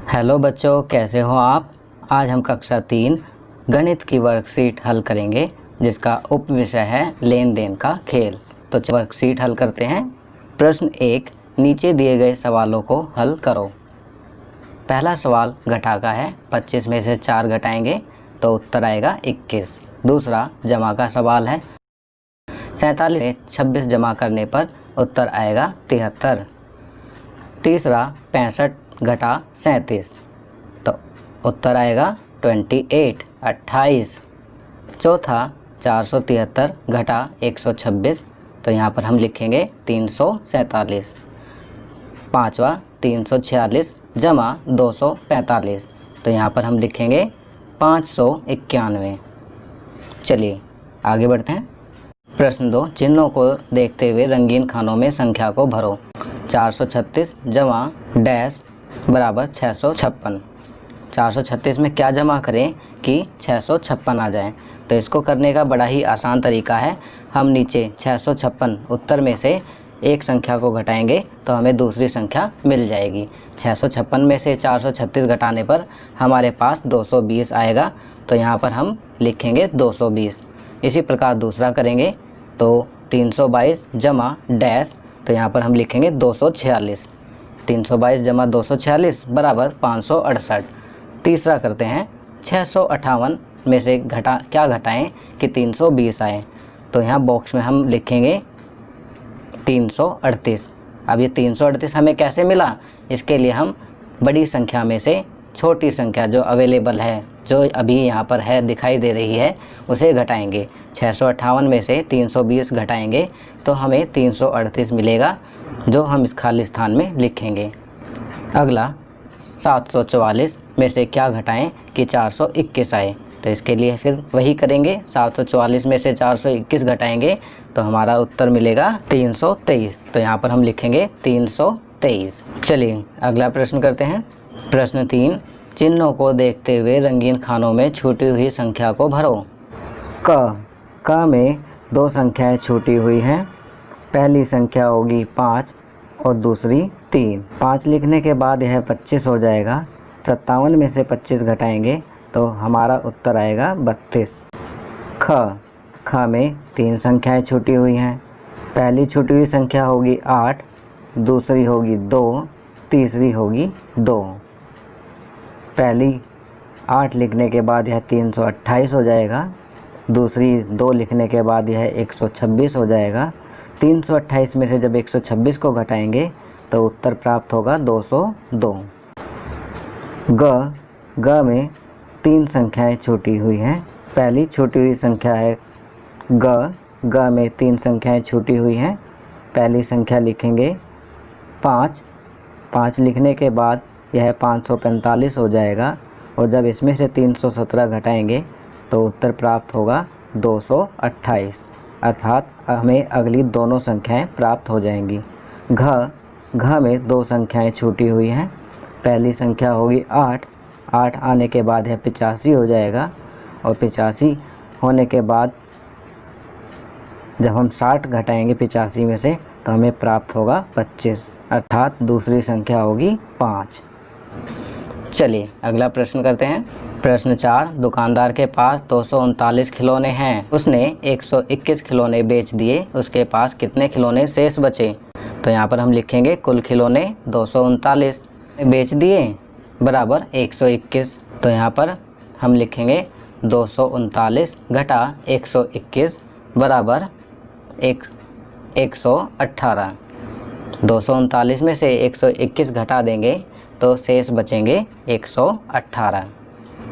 Hello बच्चों, कैसे हो आप। आज हम कक्षा 3 गणित की वर्कशीट हल करेंगे जिसका उप विषय है लेन देन का खेल। तो वर्कशीट हल करते हैं। प्रश्न 1, नीचे दिए गए सवालों को हल करो। पहला सवाल घटा का है, 25 में से 4 घटाएंगे तो उत्तर आएगा 21। दूसरा जमा का सवाल है, 47 में 26 जमा करने पर उत्तर आएगा 73। तीसरा 65 घटा 37 तो उत्तर आएगा 28। चौथा 473 घटा 126 तो यहाँ पर हम लिखेंगे 347। पाँचवा 346 जमा 245 तो यहाँ पर हम लिखेंगे 591। चलिए आगे बढ़ते हैं। प्रश्न 2, चिन्हों को देखते हुए रंगीन खानों में संख्या को भरो। 436 जमा डैश बराबर 656। 436 में क्या जमा करें कि 656 आ जाए। तो इसको करने का बड़ा ही आसान तरीका है। हम नीचे 656 उत्तर में से एक संख्या को घटाएंगे तो हमें दूसरी संख्या मिल जाएगी। 656 में से 436 घटाने पर हमारे पास 220 आएगा तो यहाँ पर हम लिखेंगे 220। इसी प्रकार दूसरा करेंगे तो 322 जमा डैश तो यहाँ पर हम लिखेंगे 246। 322 जमा 246 बराबर 568। तीसरा करते हैं 658 में से क्या घटाएं कि 320 आए। तो यहाँ बॉक्स में हम लिखेंगे 338। अब ये 338 हमें कैसे मिला, इसके लिए हम बड़ी संख्या में से छोटी संख्या जो अवेलेबल है, जो अभी यहाँ पर है दिखाई दे रही है, उसे घटाएंगे। 658 में से 320 घटाएंगे तो हमें 338 मिलेगा, जो हम इस खाली स्थान में लिखेंगे। अगला 744 में से क्या घटाएं कि 421 आए। तो इसके लिए फिर वही करेंगे। 744 में से 421 घटाएंगे तो हमारा उत्तर मिलेगा 323। तो यहाँ पर हम लिखेंगे 323। चलिए अगला प्रश्न करते हैं। प्रश्न 3, चिन्हों को देखते हुए रंगीन खानों में छूटी हुई संख्या को भरो। क में 2 संख्याएं छूटी हुई हैं। पहली संख्या होगी 5 और दूसरी 3। 5 लिखने के बाद यह 25 हो जाएगा। 57 में से 25 घटाएंगे तो हमारा उत्तर आएगा 32। ख में 3 संख्याएं छूटी हुई हैं। पहली छूटी हुई संख्या होगी 8, दूसरी होगी 2, तीसरी होगी 2। पहली 8 लिखने के बाद यह 328 हो जाएगा। दूसरी 2 लिखने के बाद यह 126 हो जाएगा। 328 में से जब 126 को घटाएंगे तो उत्तर प्राप्त होगा 202। ग में 3 संख्याएं छूटी हुई हैं। पहली छूटी हुई संख्या है ग में 3 संख्याएं छूटी हुई हैं। पहली संख्या लिखेंगे 5। 5 लिखने के बाद यह 545 हो जाएगा और जब इसमें से 317 घटाएंगे तो उत्तर प्राप्त होगा 228, अर्थात हमें अगली दोनों संख्याएं प्राप्त हो जाएंगी। घ में 2 संख्याएं छूटी हुई हैं। पहली संख्या होगी 8। 8 आने के बाद यह 85 हो जाएगा और 85 होने के बाद जब हम 60 घटाएंगे 85 में से तो हमें प्राप्त होगा 25, अर्थात दूसरी संख्या होगी 5। चलिए अगला प्रश्न करते हैं। प्रश्न 4, दुकानदार के पास 239 खिलौने हैं। उसने 121 खिलौने बेच दिए, उसके पास कितने खिलौने शेष बचे। तो यहाँ पर हम लिखेंगे कुल खिलौने 239 बेच दिए बराबर 121। तो यहाँ पर हम लिखेंगे 239 घटा 121 बराबर 118। 239 में से 121 घटा देंगे तो शेष बचेंगे 118।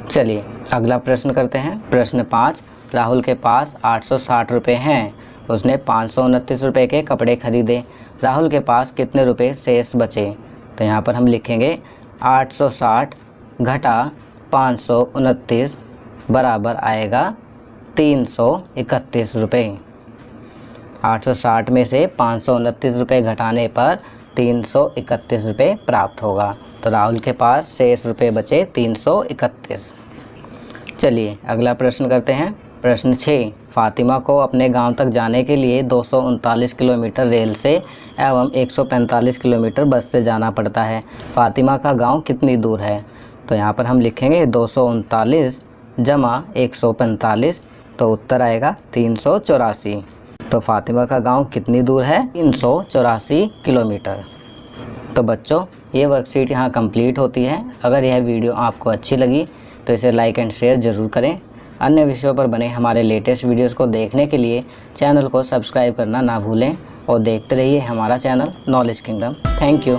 चलिए अगला प्रश्न करते हैं। प्रश्न 5, राहुल के पास 860 रुपये हैं। उसने 529 रुपये के कपड़े खरीदे। राहुल के पास कितने रुपए शेष बचे। तो यहाँ पर हम लिखेंगे 860 घटा 529 बराबर आएगा 331 रुपये। 860 में से 529 रुपये घटाने पर 331 रुपये प्राप्त होगा। तो राहुल के पास शेष रुपये बचे 331। चलिए अगला प्रश्न करते हैं। प्रश्न 6, फ़ातिमा को अपने गांव तक जाने के लिए 239 किलोमीटर रेल से एवं 145 किलोमीटर बस से जाना पड़ता है। फ़ातिमा का गांव कितनी दूर है? तो यहाँ पर हम लिखेंगे 239 जमा 145, तो उत्तर आएगा 384। तो फ़ातिमा का गांव कितनी दूर है? 384 किलोमीटर। तो बच्चों, ये वर्कशीट यहाँ कंप्लीट होती है। अगर यह वीडियो आपको अच्छी लगी तो इसे लाइक एंड शेयर ज़रूर करें। अन्य विषयों पर बने हमारे लेटेस्ट वीडियोस को देखने के लिए चैनल को सब्सक्राइब करना ना भूलें और देखते रहिए हमारा channel knowledge kingdom. Thank you.